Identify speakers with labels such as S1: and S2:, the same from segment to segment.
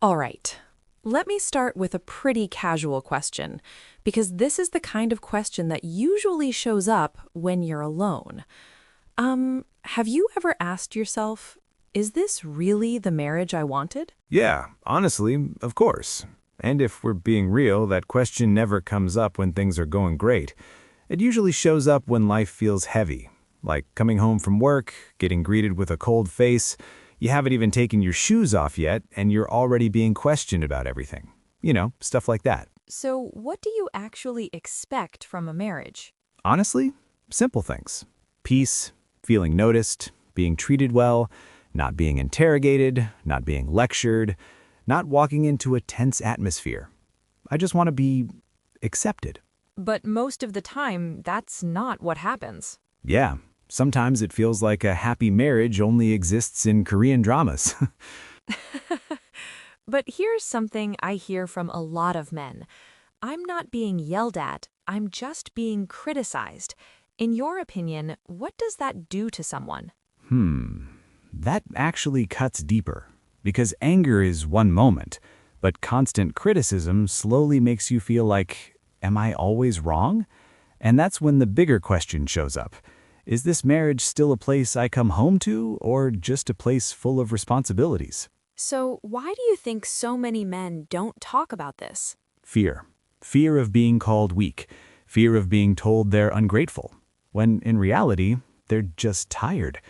S1: All right. Let me start with a pretty casual question, because this is the kind of question that usually shows up when you're alone. Have you ever asked yourself, is this really the marriage I wanted?
S2: Yeah, honestly, of course. And if we're being real, that question never comes up when things are going great. It usually shows up when life feels heavy, like coming home from work, getting greeted with a cold face. You haven't even taken your shoes off yet, and you're already being questioned about everything. Stuff like that.
S1: So, what do you actually expect from a marriage?
S2: Honestly, simple things. Peace, feeling noticed, being treated well, not being interrogated, not being lectured, not walking into a tense atmosphere. I just want to be accepted.
S1: But most of the time, that's not what happens.
S2: Yeah, sometimes it feels like a happy marriage only exists in Korean dramas.
S1: But here's something I hear from a lot of men. I'm not being yelled at, I'm just being criticized. In your opinion, what does that do to someone?
S2: That actually cuts deeper, because anger is one moment, but constant criticism slowly makes you feel like, am I always wrong? And that's when the bigger question shows up. Is this marriage still a place I come home to, or just a place full of responsibilities?
S1: So, why do you think so many men don't talk about this?
S2: Fear. Fear of being called weak. Fear of being told they're ungrateful. When in reality, they're just tired.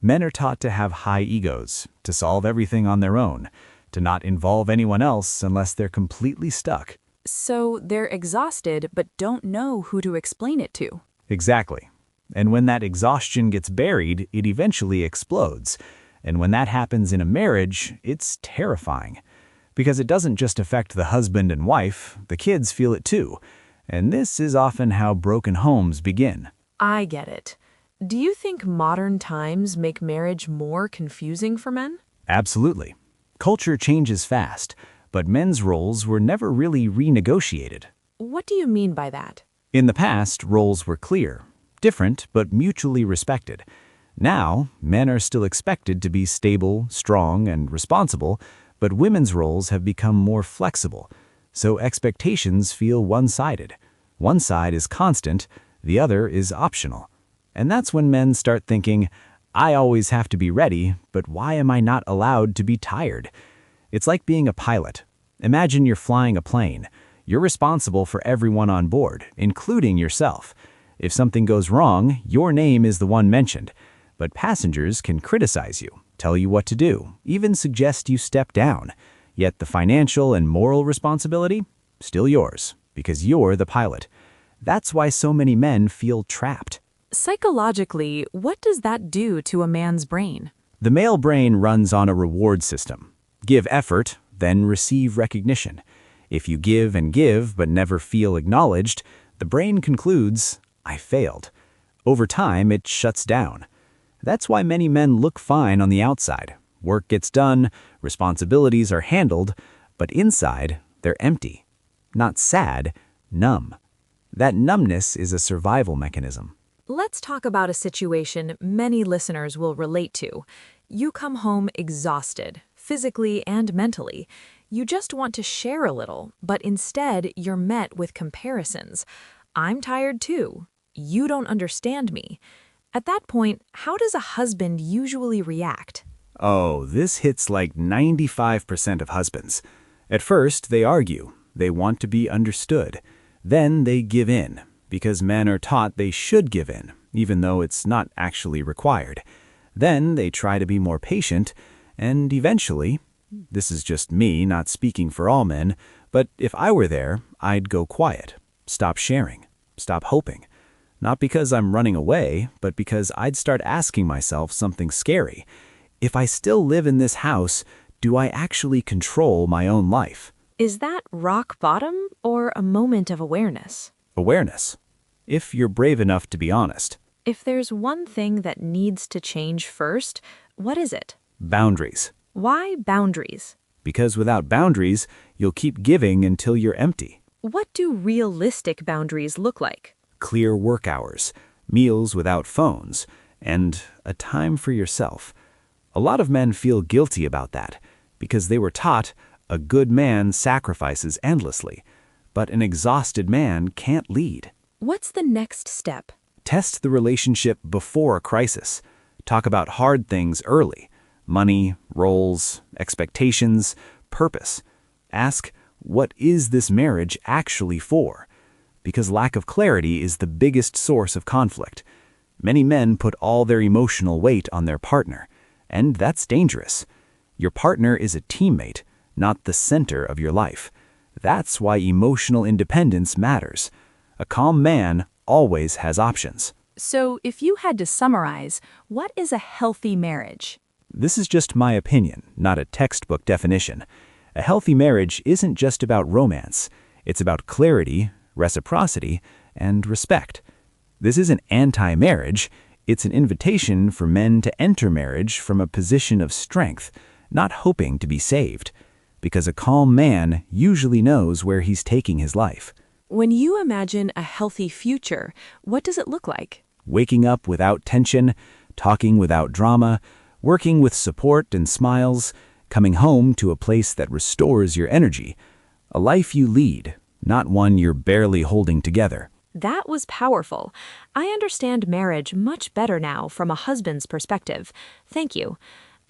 S2: Men are taught to have high egos, to solve everything on their own, to not involve anyone else unless they're completely stuck.
S1: So, they're exhausted but don't know who to explain it to.
S2: Exactly. And when that exhaustion gets buried, it eventually explodes. And when that happens in a marriage, it's terrifying. Because it doesn't just affect the husband and wife, the kids feel it too. And this is often how broken homes begin.
S1: I get it. Do you think modern times make marriage more confusing for men?
S2: Absolutely. Culture changes fast, but men's roles were never really renegotiated.
S1: What do you mean by that?
S2: In the past, roles were clear, different but mutually respected. Now, men are still expected to be stable, strong, and responsible, but women's roles have become more flexible, so expectations feel one-sided. One side is constant, the other is optional. And that's when men start thinking, I always have to be ready, but why am I not allowed to be tired? It's like being a pilot. Imagine you're flying a plane. You're responsible for everyone on board, including yourself. If something goes wrong, your name is the one mentioned. But passengers can criticize you, tell you what to do, even suggest you step down. Yet the financial and moral responsibility? Still yours, because you're the pilot. That's why so many men feel trapped.
S1: Psychologically, what does that do to a man's brain?
S2: The male brain runs on a reward system. Give effort, then receive recognition. If you give and give but never feel acknowledged, the brain concludes, I failed. Over time, it shuts down. That's why many men look fine on the outside. Work gets done, responsibilities are handled, but inside, they're empty. Not sad, numb. That numbness is a survival mechanism.
S1: Let's talk about a situation many listeners will relate to. You come home exhausted, physically and mentally. You just want to share a little, but instead you're met with comparisons. I'm tired too. You don't understand me. At that point, how does a husband usually react?
S2: Oh, this hits like 95% of husbands. At first, they argue. They want to be understood. Then they give in, because men are taught they should give in, even though it's not actually required. Then they try to be more patient, and eventually, this is just me not speaking for all men, but if I were there, I'd go quiet, stop sharing, stop hoping. Not because I'm running away, but because I'd start asking myself something scary. If I still live in this house, do I actually control my own life?
S1: Is that rock bottom or a moment of awareness?
S2: Awareness. If you're brave enough to be honest.
S1: If there's one thing that needs to change first, what is it?
S2: Boundaries.
S1: Why boundaries?
S2: Because without boundaries, you'll keep giving until you're empty.
S1: What do realistic boundaries look like?
S2: Clear work hours, meals without phones, and a time for yourself. A lot of men feel guilty about that because they were taught, A good man sacrifices endlessly, but an exhausted man can't lead.
S1: What's the next step?
S2: Test the relationship before a crisis. Talk about hard things early: money, roles, expectations, purpose. Ask, what is this marriage actually for? Because lack of clarity is the biggest source of conflict. Many men put all their emotional weight on their partner, and that's dangerous. Your partner is a teammate, not the center of your life. That's why emotional independence matters. A calm man always has options.
S1: So, if you had to summarize, what is a healthy marriage?
S2: This is just my opinion, not a textbook definition. A healthy marriage isn't just about romance. It's about clarity, reciprocity, and respect. This isn't anti-marriage. It's an invitation for men to enter marriage from a position of strength, not hoping to be saved. Because a calm man usually knows where he's taking his life.
S1: When you imagine a healthy future, what does it look like?
S2: Waking up without tension, talking without drama, working with support and smiles, coming home to a place that restores your energy. A life you lead, not one you're barely holding together.
S1: That was powerful. I understand marriage much better now from a husband's perspective. Thank you.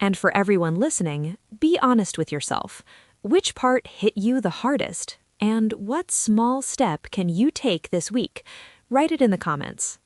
S1: And for everyone listening, be honest with yourself. Which part hit you the hardest? And what small step can you take this week? Write it in the comments.